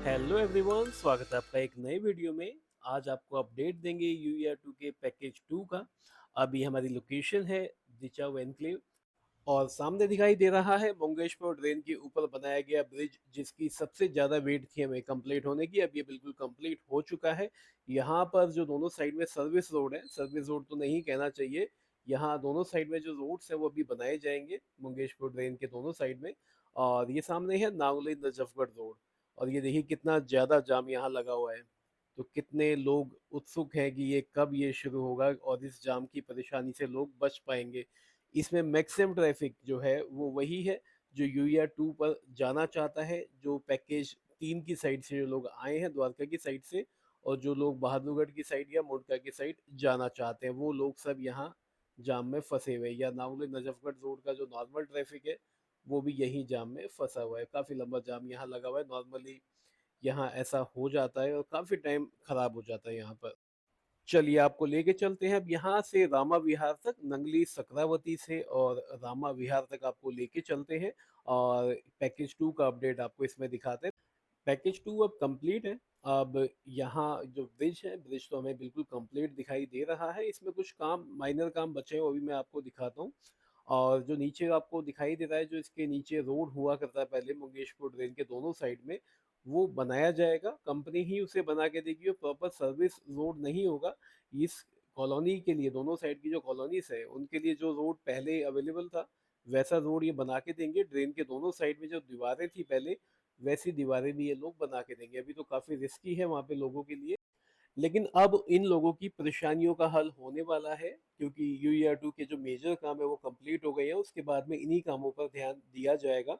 Hello everyone, स्वागत है आपका एक नए वीडियो में। आज आपको अपडेट देंगे यूईआर 2 के पैकेज 2 का। अभी हमारी लोकेशन है दिचाव एनक्लेव और सामने दिखाई दे रहा है मंगेशपुर ड्रेन के ऊपर बनाया गया ब्रिज, जिसकी सबसे ज़्यादा वेट थी हमें कंप्लीट होने की। अब ये बिल्कुल कंप्लीट हो चुका है। यहाँ पर जो दोनों साइड में सर्विस रोड है, सर्विस रोड तो नहीं कहना चाहिए, यहाँ दोनों साइड में जो रोड्स है वो अभी बनाए जाएंगे मंगेशपुर ड्रेन के दोनों साइड में। और ये सामने है नागली नजफगढ़ रोड। और ये देखिए कितना ज़्यादा जाम यहाँ लगा हुआ है। तो कितने लोग उत्सुक हैं कि ये कब ये शुरू होगा और इस जाम की परेशानी से लोग बच पाएंगे। इसमें मैक्सिमम ट्रैफिक जो है वो वही है जो यूईआर 2 पर जाना चाहता है, जो पैकेज 3 की साइड से जो लोग आए हैं द्वारका की साइड से, और जो लोग बहादुरगढ़ की साइड या मोड़का की साइड जाना चाहते हैं वो लोग सब यहाँ जाम में फंसे हुए हैं। या नाउली नजफगढ़ रोड का जो नॉर्मल ट्रैफिक है वो भी यही जाम में फंसा हुआ है। काफ़ी लंबा जाम यहाँ लगा हुआ है। नॉर्मली यहाँ ऐसा हो जाता है और काफ़ी टाइम खराब हो जाता है यहाँ पर। चलिए आपको लेके चलते हैं अब यहाँ से रामा विहार तक, नंगली सक्रावती से और रामा विहार तक आपको लेके चलते हैं और पैकेज 2 का अपडेट आपको इसमें दिखाते हैं। पैकेज 2 अब कंप्लीट है। अब यहाँ जो ब्रिज है, ब्रिज तो हमें बिल्कुल कंप्लीट दिखाई दे रहा है। इसमें कुछ काम, माइनर काम बचे हैं, वो भी मैं आपको दिखाता हूँ। और जो नीचे आपको दिखाई दे रहा है, जो इसके नीचे रोड हुआ करता है पहले मंगेशपुर ड्रेन के दोनों साइड में, वो बनाया जाएगा। कंपनी ही उसे बना के देगी, प्रॉपर सर्विस रोड नहीं होगा। इस कॉलोनी के लिए, दोनों साइड की जो कॉलोनीज है उनके लिए जो रोड पहले अवेलेबल था वैसा रोड ये बना के देंगे। ड्रेन के दोनों साइड में जो दीवारें थी पहले, वैसी दीवारें भी ये लोग बना के देंगे। अभी तो काफ़ी रिस्की है वहाँ पे लोगों के लिए, लेकिन अब इन लोगों की परेशानियों का हल होने वाला है, क्योंकि यूईआर 2 के जो मेजर काम है वो कंप्लीट हो गए हैं। उसके बाद में इन्हीं कामों पर ध्यान दिया जाएगा।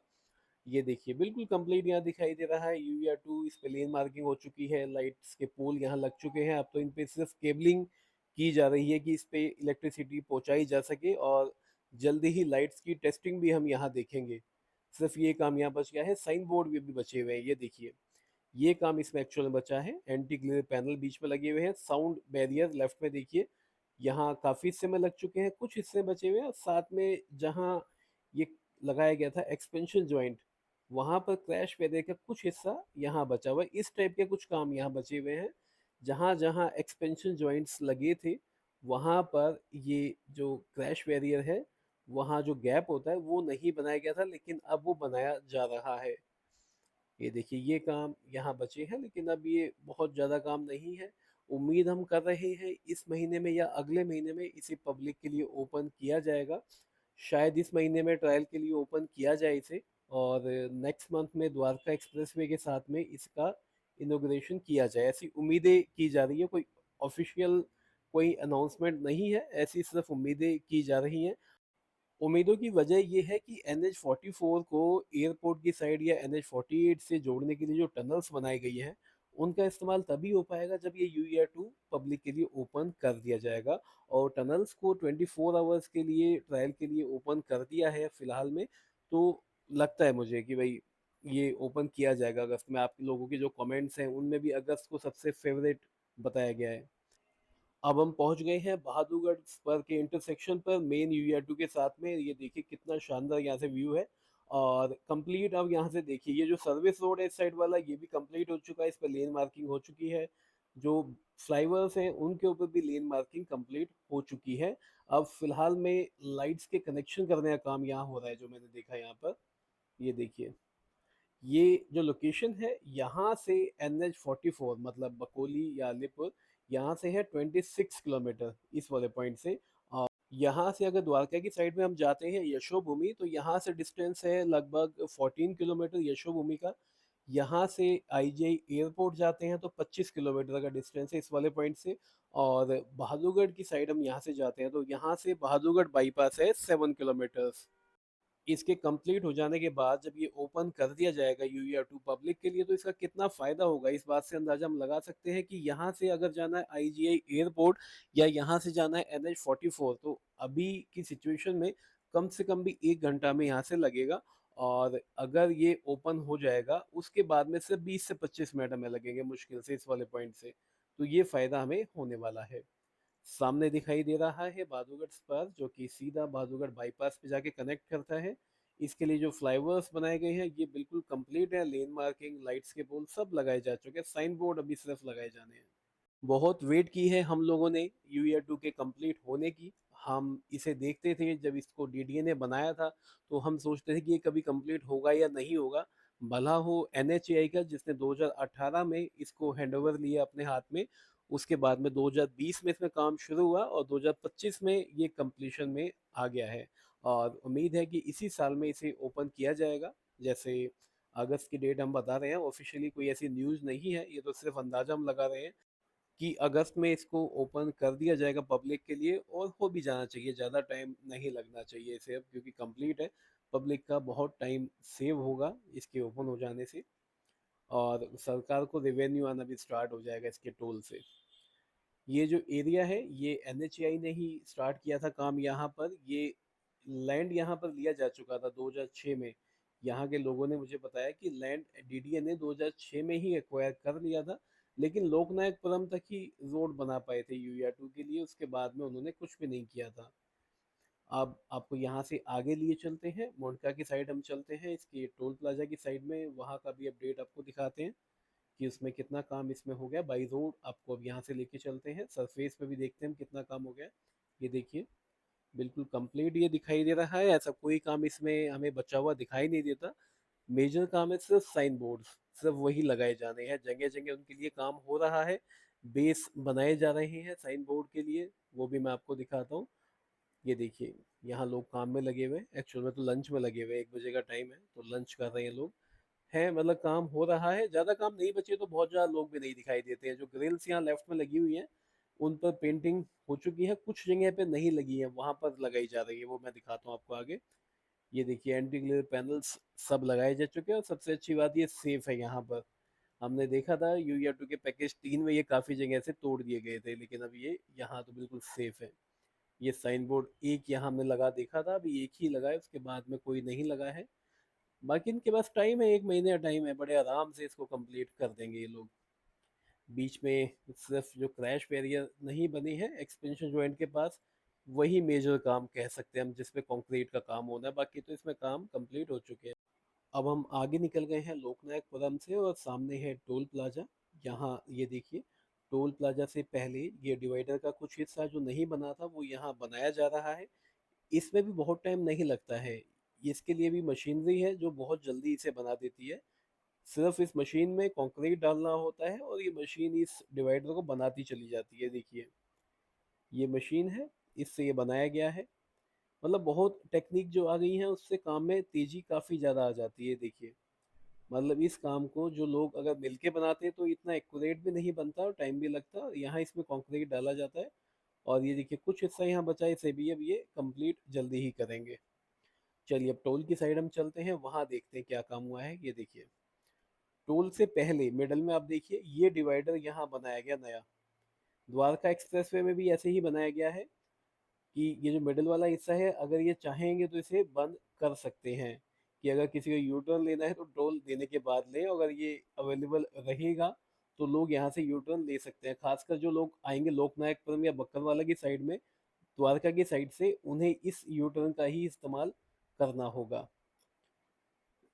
ये देखिए बिल्कुल कंप्लीट यहाँ दिखाई दे रहा है यूईआर 2। इस पे लेन मार्किंग हो चुकी है, लाइट्स के पोल यहाँ लग चुके हैं। अब तो इन पे सिर्फ केबलिंग की जा रही है कि इस पे इलेक्ट्रिसिटी पहुंचाई जा सके, और जल्दी ही लाइट्स की टेस्टिंग भी हम यहाँ देखेंगे। सिर्फ ये काम यहाँ बच गया है। साइन बोर्ड भी बचे हुए हैं, ये देखिए, ये काम इसमें एक्चुअल में बचा है। एंटी ग्लेयर पैनल बीच में लगे हुए हैं। साउंड बैरियर लेफ्ट में देखिए, यहाँ काफ़ी हिस्से में लग चुके हैं, कुछ हिस्से बचे हुए हैं। और साथ में जहाँ ये लगाया गया था एक्सपेंशन जॉइंट, वहाँ पर क्रैश बैरियर का कुछ हिस्सा यहाँ बचा हुआ है। इस टाइप के कुछ काम यहाँ बचे हुए हैं। जहाँ जहाँ एक्सपेंशन जॉइंट्स लगे थे वहाँ पर ये जो क्रैश बैरियर है, वहाँ जो गैप होता है वो नहीं बनाया गया था, लेकिन अब वो बनाया जा रहा है। ये देखिए ये काम यहाँ बचे हैं, लेकिन अब ये बहुत ज़्यादा काम नहीं है। उम्मीद हम कर रहे हैं इस महीने में या अगले महीने में इसे पब्लिक के लिए ओपन किया जाएगा। शायद इस महीने में ट्रायल के लिए ओपन किया जाए इसे, और नेक्स्ट मंथ में द्वारका एक्सप्रेसवे के साथ में इसका इनॉग्रेशन किया जाए, ऐसी उम्मीदें की जा रही है। कोई ऑफिशियल कोई अनाउंसमेंट नहीं है, ऐसी सिर्फ उम्मीदें की जा रही हैं। उम्मीदों की वजह ये है कि NH-44 को एयरपोर्ट की साइड या NH-48 से जोड़ने के लिए जो टनल्स बनाई गई हैं, उनका इस्तेमाल तभी हो पाएगा जब ये यूईआर 2 पब्लिक के लिए ओपन कर दिया जाएगा। और टनल्स को 24 आवर्स के लिए ट्रायल के लिए ओपन कर दिया है फिलहाल में। तो लगता है मुझे कि भाई ये ओपन किया जाएगा अगस्त में। आप लोगों के जो कमेंट्स हैं उनमें भी अगस्त को सबसे फेवरेट बताया गया है। अब हम पहुंच गए हैं बहादुरगढ़ स्पर के इंटरसेक्शन पर मेन यूईआर 2 के साथ में। ये देखिए कितना शानदार यहाँ से व्यू है। और कंप्लीट अब यहाँ से देखिए ये जो सर्विस रोड है इस साइड वाला, ये भी कंप्लीट हो चुका है। इस पर लेन मार्किंग हो चुकी है। जो फ्लाईओवर्स हैं उनके ऊपर भी लेन मार्किंग कंप्लीट हो चुकी है। अब फिलहाल में लाइट्स के कनेक्शन करने का काम यहाँ हो रहा है, जो मैंने देखा यहाँ पर। ये देखिए, ये जो लोकेशन है यहाँ से NH-44 मतलब बकोली या अलीपुर, यहाँ से है 26 किलोमीटर इस वाले पॉइंट से। और यहाँ से अगर द्वारका की साइड में हम जाते हैं यशोभूमि, तो यहाँ से डिस्टेंस है लगभग 14 किलोमीटर यशोभूमि का। यहाँ से आईजीआई एयरपोर्ट जाते हैं तो 25 किलोमीटर का डिस्टेंस है इस वाले पॉइंट से। और बहादुरगढ़ की साइड हम यहाँ से जाते हैं तो यहाँ से बहादुरगढ़ बाईपास है 7 किलोमीटर। इसके कंप्लीट हो जाने के बाद जब ये ओपन कर दिया जाएगा यूईआर 2 पब्लिक के लिए, तो इसका कितना फ़ायदा होगा इस बात से अंदाजा हम लगा सकते हैं कि यहाँ से अगर जाना है आईजीआई एयरपोर्ट या यहाँ से जाना है NH-44, तो अभी की सिचुएशन में कम से कम भी 1 घंटा में यहाँ से लगेगा। और अगर ये ओपन हो जाएगा उसके बाद में सिर्फ 20 से 25 मिनट हमें लगेंगे मुश्किल से इस वाले पॉइंट से। तो ये फ़ायदा हमें होने वाला है। सामने दिखाई दे रहा है बहादुरगढ़ स्पर, जो कि सीधा बहादुरगढ़ बाईपास पे जाके कनेक्ट करता है। इसके लिए जो फ्लाईओवर्स बनाए गए हैं ये बिल्कुल कंप्लीट है, लेन मार्किंग, लाइट्स के पोल सब लगाए जा चुके हैं, साइन बोर्ड अभी सिर्फ लगाए जाने हैं। बहुत वेट की है हम लोगों ने यूईआर 2 के कंप्लीट होने की। हम इसे देखते थे जब इसको डीडीए ने बनाया था, तो हम सोचते थे कि ये कभी कंप्लीट होगा या नहीं होगा। भला हो एनएचएआई का, जिसने 2018 में इसको हैंडओवर लिया अपने हाथ में। उसके बाद में 2020 में इसमें काम शुरू हुआ और 2025 में ये कंप्लीशन में आ गया है। और उम्मीद है कि इसी साल में इसे ओपन किया जाएगा। जैसे अगस्त की डेट हम बता रहे हैं, ऑफिशियली कोई ऐसी न्यूज़ नहीं है, ये तो सिर्फ अंदाजा हम लगा रहे हैं कि अगस्त में इसको ओपन कर दिया जाएगा पब्लिक के लिए, और हो भी जाना चाहिए, ज़्यादा टाइम नहीं लगना चाहिए इसे अब, क्योंकि कंप्लीट है। पब्लिक का बहुत टाइम सेव होगा इसके ओपन हो जाने से, और सरकार को रेवेन्यू आना भी स्टार्ट हो जाएगा इसके टोल से। ये जो एरिया है ये एनएचएआई ने ही स्टार्ट किया था काम यहाँ पर। ये लैंड यहाँ पर लिया जा चुका था 2006 में। यहाँ के लोगों ने मुझे बताया कि लैंड डीडीए ने 2006 में ही एक्वायर कर लिया था, लेकिन लोकनायकपुरम तक ही रोड बना पाए थे यूरिया 2 के लिए, उसके बाद में उन्होंने कुछ भी नहीं किया था। अब आपको यहाँ से आगे लिए चलते हैं, मोड़का की साइड हम चलते हैं, इसकी टोल प्लाजा की साइड में, वहाँ का भी अपडेट आपको दिखाते हैं कि उसमें कितना काम इसमें हो गया। बाई रोड आपको अब यहाँ से लेके चलते हैं, सरफेस पे भी देखते हैं हम कितना काम हो गया। ये देखिए, बिल्कुल कंप्लीट ये दिखाई दे रहा है, ऐसा कोई काम इसमें हमें बचा हुआ दिखाई नहीं देता। मेजर काम है सिर्फ साइन बोर्ड, सिर्फ वही लगाए जाने हैं, जगह जगह उनके लिए काम हो रहा है। बेस बनाए जा रहे हैं साइन बोर्ड के लिए, वो भी मैं आपको दिखाता हूँ। ये देखिए, यहाँ लोग काम में लगे हुए हैं, एक्चुअल में तो लंच में लगे हुए हैं, 1 बजे का टाइम है तो लंच कर रहे हैं लोग। है मतलब काम हो रहा है, ज़्यादा काम नहीं बचे तो बहुत ज़्यादा लोग भी नहीं दिखाई देते हैं। जो ग्रिल्स यहाँ लेफ्ट में लगी हुई हैं उन पर पेंटिंग हो चुकी है, कुछ जगह पे नहीं लगी है, वहाँ पर लगाई जा रही है, वो मैं दिखाता हूँ आपको आगे। ये देखिए, एंटी ग्लेयर पैनल्स सब लगाए जा चुके हैं, और सबसे अच्छी बात ये सेफ है यहाँ पर। हमने देखा था यूरिया 2 के पैकेज 3 में ये काफ़ी जगह से तोड़ दिए गए थे, लेकिन अब ये यहाँ तो बिल्कुल सेफ है। ये साइन बोर्ड एक यहाँ हमने लगा देखा था, अभी एक ही लगा है, उसके बाद में कोई नहीं लगा है। बाकी इनके पास टाइम है, 1 महीने का टाइम है, बड़े आराम से इसको कंप्लीट कर देंगे ये लोग। बीच में सिर्फ जो क्रैश बैरियर नहीं बने हैं एक्सपेंशन जॉइंट के पास, वही मेजर काम कह सकते हैं हम, जिसपे कंक्रीट का काम होना है, बाकी तो इसमें काम कंप्लीट हो चुके हैं। अब हम आगे निकल गए हैं लोकनायकपुरम से, और सामने है टोल प्लाजा। यहाँ ये देखिए, टोल प्लाजा से पहले ये डिवाइडर का कुछ हिस्सा जो नहीं बना था वो यहाँ बनाया जा रहा है। इसमें भी बहुत टाइम नहीं लगता है, इसके लिए भी मशीनरी है जो बहुत जल्दी इसे बना देती है। सिर्फ इस मशीन में कंक्रीट डालना होता है और ये मशीन इस डिवाइडर को बनाती चली जाती है। देखिए, ये मशीन है, इससे ये बनाया गया है। मतलब बहुत टेक्निक जो आ गई है, उससे काम में तेजी काफ़ी ज़्यादा आ जाती है। देखिए, मतलब इस काम को जो लोग अगर मिलके बनाते तो इतना एक्यूरेट भी नहीं बनता और टाइम भी लगता, यहाँ इसमें कंक्रीट डाला जाता है। और ये देखिए, कुछ हिस्सा यहाँ बचा है, इसे भी अब ये कंप्लीट जल्दी ही करेंगे। चलिए, अब टोल की साइड हम चलते हैं, वहाँ देखते हैं क्या काम हुआ है। ये देखिए, टोल से पहले मिडल में आप देखिए, ये डिवाइडर यहाँ बनाया गया नया। द्वारका एक्सप्रेसवे में भी ऐसे ही बनाया गया है कि ये जो मिडल वाला हिस्सा है, अगर ये चाहेंगे तो इसे बंद कर सकते हैं, कि अगर किसी को यू टर्न लेना है तो टोल देने के बाद ले, अगर ये अवेलेबल रहेगा तो लोग यहाँ से यू टर्न ले सकते हैं। खासकर जो लोग आएंगे लोकनायकपुरम या बक्करवाला की साइड में, द्वारका की साइड से, उन्हें इस यू टर्न का ही इस्तेमाल करना होगा।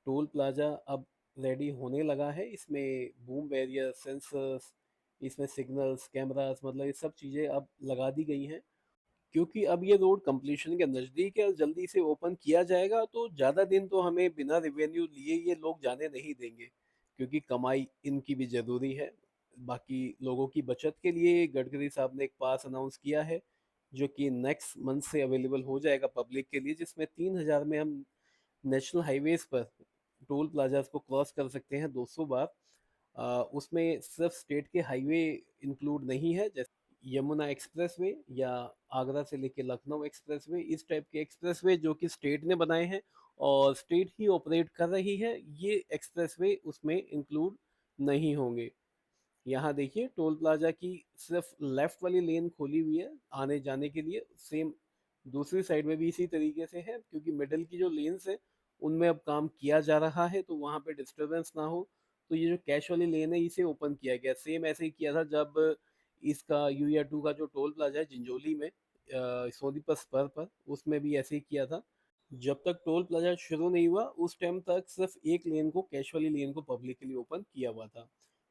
टोल प्लाजा अब रेडी होने लगा है, इसमें बूम बैरियर, सेंसर्स, इसमें सिग्नल्स, कैमरास, मतलब ये सब चीज़ें अब लगा दी गई हैं। क्योंकि अब ये रोड कंप्लीशन के नज़दीक है और जल्दी से ओपन किया जाएगा, तो ज़्यादा दिन तो हमें बिना रेवेन्यू लिए ये लोग जाने नहीं देंगे, क्योंकि कमाई इनकी भी ज़रूरी है। बाकी लोगों की बचत के लिए गडकरी साहब ने एक पास अनाउंस किया है, जो कि नेक्स्ट मंथ से अवेलेबल हो जाएगा पब्लिक के लिए, जिसमें 3,000 में हम नेशनल हाईवेज पर टोल प्लाजाज को क्रॉस कर सकते हैं 200 बार। उसमें सिर्फ स्टेट के हाईवे इंक्लूड नहीं है, जैसे यमुना एक्सप्रेसवे या आगरा से लेके लखनऊ एक्सप्रेसवे, इस टाइप के एक्सप्रेसवे जो कि स्टेट ने बनाए हैं और स्टेट ही ऑपरेट कर रही है, ये एक्सप्रेसवे उसमें इंक्लूड नहीं होंगे। यहाँ देखिए, टोल प्लाजा की सिर्फ लेफ्ट वाली लेन खोली हुई है आने जाने के लिए, सेम दूसरी साइड में भी इसी तरीके से है, क्योंकि मिडल की जो लेन्स है उनमें अब काम किया जा रहा है, तो वहाँ पे डिस्टरबेंस ना हो। तो ये जो कैश वाली लेन है इसे ओपन किया गया, सेम ऐसे ही किया था जब इसका यूया 2 का जो टोल प्लाजा है जिंजोली में, सोनीपत स्पर पर, उसमें भी ऐसे ही किया था। जब तक टोल प्लाजा शुरू नहीं हुआ उस टाइम तक सिर्फ एक लेन को, कैश वाली लेन को पब्लिक के लिए ओपन किया हुआ था।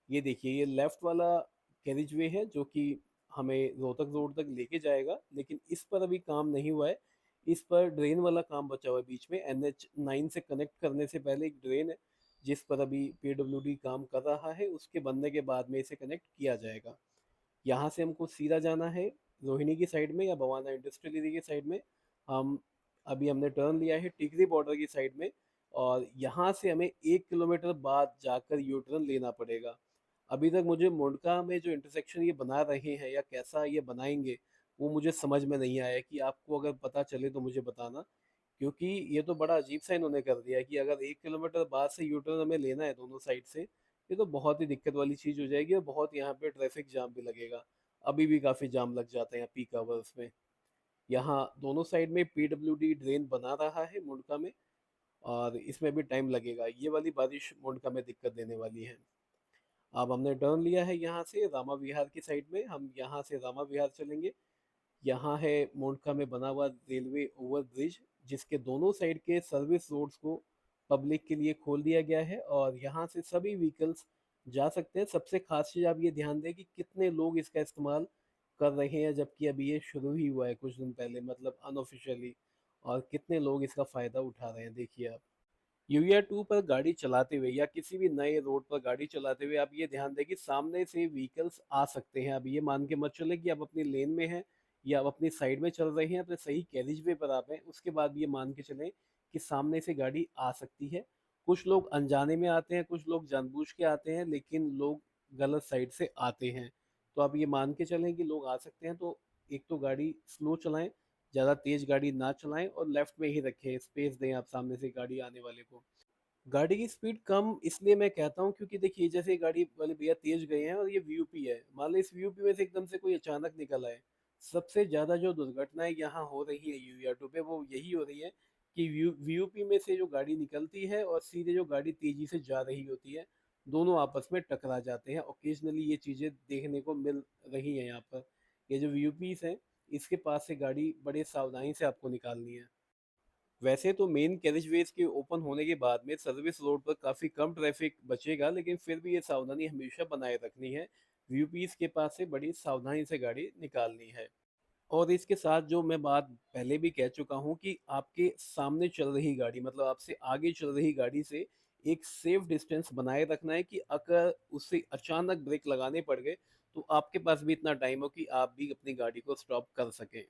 ये देखिए, ये लेफ्ट वाला कैरिज वे है जो कि हमें रोहतक रोड तक लेके जाएगा, लेकिन इस पर अभी काम नहीं हुआ है। इस पर ड्रेन वाला काम बचा हुआ है बीच में, NH9 से कनेक्ट करने से पहले एक ड्रेन है जिस पर अभी PWD काम कर रहा है, उसके बनने के बाद में इसे कनेक्ट किया जाएगा। यहाँ से हमको सीधा जाना है रोहिणी की साइड में या बवाना इंडस्ट्रियल एरिया की साइड में। हम अभी हमने टर्न लिया है टिकरी बॉर्डर की साइड में, और यहाँ से हमें 1 किलोमीटर बाद जाकर यू टर्न लेना पड़ेगा। अभी तक मुझे मुंडका में जो इंटरसेक्शन ये बना रहे हैं या कैसा ये बनाएंगे, वो मुझे समझ में नहीं आया। कि आपको अगर पता चले तो मुझे बताना, क्योंकि ये तो बड़ा अजीब सा इन्होंने कर दिया है कि अगर 1 किलोमीटर बाद से यू टर्न हमें लेना है दोनों साइड से। ये तो बहुत ही दिक्कत वाली चीज़ हो जाएगी और बहुत यहाँ पे ट्रैफिक जाम भी लगेगा। अभी भी काफ़ी जाम लग जाता है यहाँ पीक आवर्स में। यहाँ दोनों साइड में PWD ड्रेन बना रहा है मुंडका में, और इसमें भी टाइम लगेगा। ये वाली बारिश मुंडका में दिक्कत देने वाली है। अब हमने टर्न लिया है यहाँ से रामा विहार की साइड में, हम यहाँ से रामा विहार चलेंगे। यहाँ है मोंडका में बना हुआ रेलवे ओवर ब्रिज, जिसके दोनों साइड के सर्विस रोड्स को पब्लिक के लिए खोल दिया गया है और यहाँ से सभी व्हीकल्स जा सकते हैं। सबसे खास चीज़ आप ये ध्यान दें कि कितने लोग इसका इस्तेमाल कर रहे हैं, जबकि अभी ये शुरू ही हुआ है कुछ दिन पहले, मतलब अनऑफिशियली। और कितने लोग इसका फ़ायदा उठा रहे हैं, देखिए आप। UR2 पर गाड़ी चलाते हुए या किसी भी नए रोड पर गाड़ी चलाते हुए आप ये ध्यान दें कि सामने से व्हीकल्स आ सकते हैं। अब ये मान के मत चले कि आप अपनी लेन में हैं या आप अपनी साइड में चल रहे हैं, अपने सही कैरिज वे पर आप हैं, उसके बाद ये मान के चलें कि सामने से गाड़ी आ सकती है। कुछ लोग अनजाने में आते हैं, कुछ लोग जानबूझ के आते हैं, लेकिन लोग गलत साइड से आते हैं। तो आप ये मान के चलें कि लोग आ सकते हैं। तो एक तो गाड़ी स्लो चलाएं, ज़्यादा तेज़ गाड़ी ना चलाएं और लेफ्ट में ही रखें, स्पेस दें आप सामने से गाड़ी आने वाले को। गाड़ी की स्पीड कम इसलिए मैं कहता हूँ क्योंकि देखिए, जैसे गाड़ी वाले भैया तेज गए हैं और ये VUP है, मान लो इस VUP में से एकदम से कोई अचानक निकल आए। सबसे ज्यादा जो दुर्घटनाएं यहाँ हो रही है UR2 पे, वो यही हो रही है कि VUP में से जो गाड़ी निकलती है और सीधे जो गाड़ी तेजी से जा रही होती है, दोनों आपस में टकरा जाते हैं। ओकेजनली ये चीजें देखने को मिल रही है यहाँ पर। ये जो VUPs हैं, इसके पास से गाड़ी बड़े सावधानी से आपको निकालनी है। वैसे तो मेन कैरिजवेज के ओपन होने के बाद में सर्विस रोड पर काफ़ी कम ट्रैफिक बचेगा, लेकिन फिर भी ये सावधानी हमेशा बनाए रखनी है। VUPs के पास से बड़ी सावधानी से गाड़ी निकालनी है। और इसके साथ जो मैं बात पहले भी कह चुका हूँ कि आपके सामने चल रही गाड़ी, मतलब आपसे आगे चल रही गाड़ी से एक सेफ डिस्टेंस बनाए रखना है कि अगर उससे अचानक ब्रेक लगाने पड़ गए तो आपके पास भी इतना टाइम हो कि आप भी अपनी गाड़ी को स्टॉप कर सकें।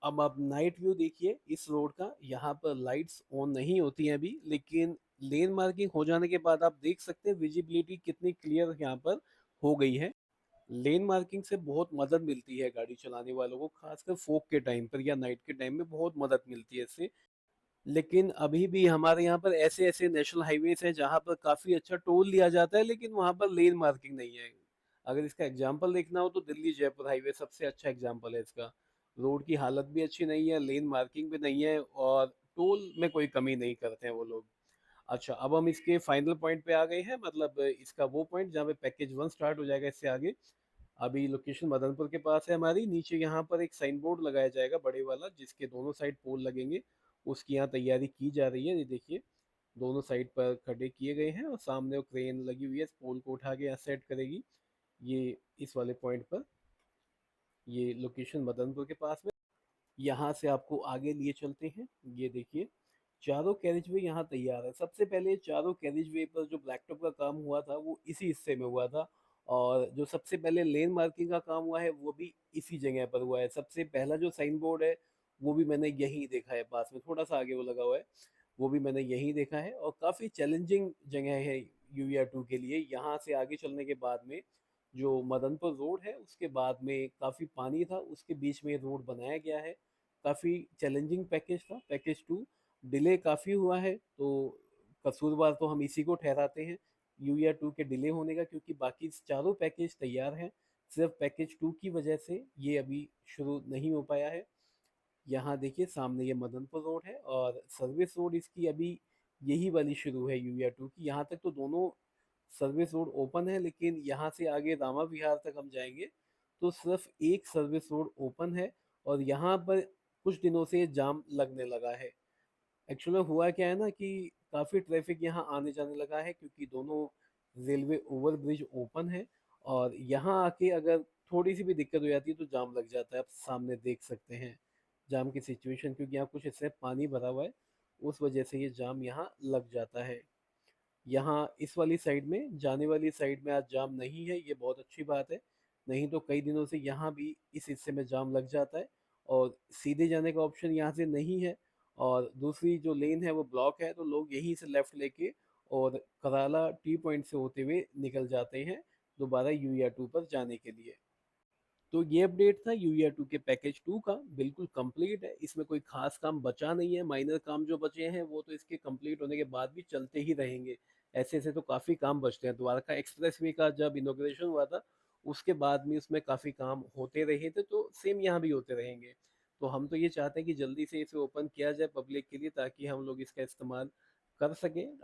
अब आप नाइट व्यू देखिए इस रोड का। यहाँ पर लाइट्स ऑन नहीं होती हैं अभी, लेकिन लेन मार्किंग हो जाने के बाद आप देख सकते हैं विजिबिलिटी कितनी क्लियर यहाँ पर हो गई है। लेन मार्किंग से बहुत मदद मिलती है गाड़ी चलाने वालों को, खासकर फोक के टाइम पर या नाइट के टाइम में बहुत मदद मिलती है इससे। लेकिन अभी भी हमारे यहाँ पर ऐसे ऐसे नेशनल हाईवेज हैं जहाँ पर काफ़ी अच्छा टोल लिया जाता है, लेकिन वहाँ पर लेन मार्किंग नहीं है। अगर इसका एग्जाम्पल देखना हो तो दिल्ली जयपुर हाईवे सबसे अच्छा एग्जाम्पल है इसका। रोड की हालत भी अच्छी नहीं है, लेन मार्किंग भी नहीं है, और टोल में कोई कमी नहीं करते हैं वो लोग। अच्छा, अब हम इसके फाइनल पॉइंट पे आ गए हैं, मतलब इसका वो पॉइंट जहाँ पे पैकेज 1 स्टार्ट हो जाएगा इससे आगे। अभी लोकेशन मदनपुर के पास है हमारी। नीचे यहाँ पर एक साइन बोर्ड लगाया जाएगा बड़े वाला, जिसके दोनों साइड पोल लगेंगे। उसकी यहाँ तैयारी की जा रही है, ये देखिए दोनों साइड पर खड़े किए गए हैं और सामने वो क्रेन लगी हुई है, इस पोल को उठा के यहाँ सेट करेगी। ये इस वाले पॉइंट पर, ये लोकेशन मदनपुर के पास में। यहाँ से आपको आगे लिए चलते हैं। ये देखिए चारों कैरिज वे यहाँ तैयार है। सबसे पहले चारों कैरिज वे पर जो ब्लैक टॉप का काम हुआ था वो इसी हिस्से में हुआ था, और जो सबसे पहले लेन मार्किंग का काम हुआ है वो भी इसी जगह पर हुआ है। सबसे पहला जो साइन बोर्ड है वो भी मैंने यहीं देखा है, पास में थोड़ा सा आगे वो लगा हुआ है, वो भी मैंने यहीं देखा है। और काफ़ी चैलेंजिंग जगह है UR2 के लिए। यहाँ से आगे चलने के बाद में जो मदनपुर रोड है उसके बाद में काफ़ी पानी था, उसके बीच में रोड बनाया गया है। काफ़ी चैलेंजिंग पैकेज था, पैकेज 2। डिले काफ़ी हुआ है, तो कसूरवार तो हम इसी को ठहराते हैं UR2 के डिले होने का, क्योंकि बाकी चारों पैकेज तैयार हैं। सिर्फ पैकेज 2 की वजह से ये अभी शुरू नहीं हो पाया है। यहाँ देखिए सामने ये मदनपुर रोड है और सर्विस रोड इसकी अभी यही वाली शुरू है UR2 की। यहाँ तक तो दोनों सर्विस रोड ओपन है, लेकिन यहाँ से आगे रामा विहार तक हम जाएंगे तो सिर्फ एक सर्विस रोड ओपन है। और यहाँ पर कुछ दिनों से जाम लगने लगा है। एक्चुअल में हुआ क्या है ना कि काफ़ी ट्रैफिक यहाँ आने जाने लगा है, क्योंकि दोनों रेलवे ओवर ब्रिज ओपन है, और यहाँ आके अगर थोड़ी सी भी दिक्कत हो जाती है तो जाम लग जाता है। आप सामने देख सकते हैं जाम की सिचुएशन, क्योंकि यहाँ कुछ इससे पानी भरा हुआ है, उस वजह से ये जाम यहाँ लग जाता है। यहाँ इस वाली साइड में, जाने वाली साइड में आज जाम नहीं है, ये बहुत अच्छी बात है। नहीं तो कई दिनों से यहाँ भी इस हिस्से में जाम लग जाता है, और सीधे जाने का ऑप्शन यहाँ से नहीं है, और दूसरी जो लेन है वो ब्लॉक है, तो लोग यहीं से लेफ्ट लेके और कराला टी पॉइंट से होते हुए निकल जाते हैं दोबारा यूया 2 पर जाने के लिए। तो ये अपडेट था यूईआर 2 के पैकेज 2 का, बिल्कुल कंप्लीट है, इसमें कोई खास काम बचा नहीं है। माइनर काम जो बचे हैं वो तो इसके कंप्लीट होने के बाद भी चलते ही रहेंगे। ऐसे ऐसे तो काफ़ी काम बचते हैं। द्वारका एक्सप्रेस वे का जब इनोग्रेशन हुआ था उसके बाद में उसमें काफ़ी काम होते रहे थे, तो सेम यहाँ भी होते रहेंगे। तो हम तो ये चाहते हैं कि जल्दी से इसे ओपन किया जाए पब्लिक के लिए, ताकि हम लोग इसका इस्तेमाल कर सकें,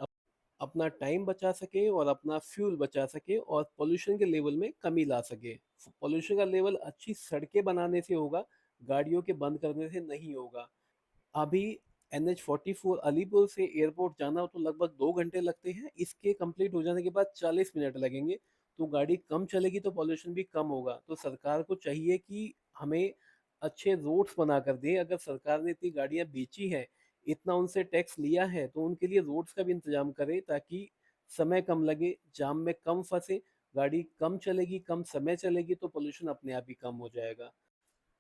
अपना टाइम बचा सके और अपना फ्यूल बचा सके, और पोल्यूशन के लेवल में कमी ला सके। पोल्यूशन का लेवल अच्छी सड़कें बनाने से होगा, गाड़ियों के बंद करने से नहीं होगा। अभी NH 44 अलीपुर से एयरपोर्ट जाना हो तो लगभग 2 घंटे लगते हैं, इसके कंप्लीट हो जाने के बाद 40 मिनट लगेंगे। तो गाड़ी कम चलेगी तो पॉल्यूशन भी कम होगा। तो सरकार को चाहिए कि हमें अच्छे रोड्स बना कर दे। अगर सरकार ने इतनी गाड़ियां बेची है, इतना उनसे टैक्स लिया है, तो उनके लिए रोड्स का भी इंतजाम करे, ताकि समय कम लगे, जाम में कम फंसे, गाड़ी कम चलेगी, कम समय चलेगी, तो पोल्यूशन अपने आप ही कम हो जाएगा।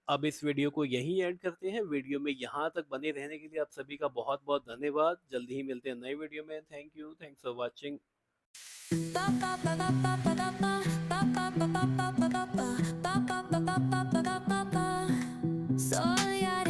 अब इस वीडियो को यहीं एंड करते हैं। वीडियो में यहाँ तक बने रहने के लिए आप सभी का बहुत बहुत धन्यवाद। जल्दी ही मिलते हैं नए वीडियो में। Thank you, thanks for watching. So yeah,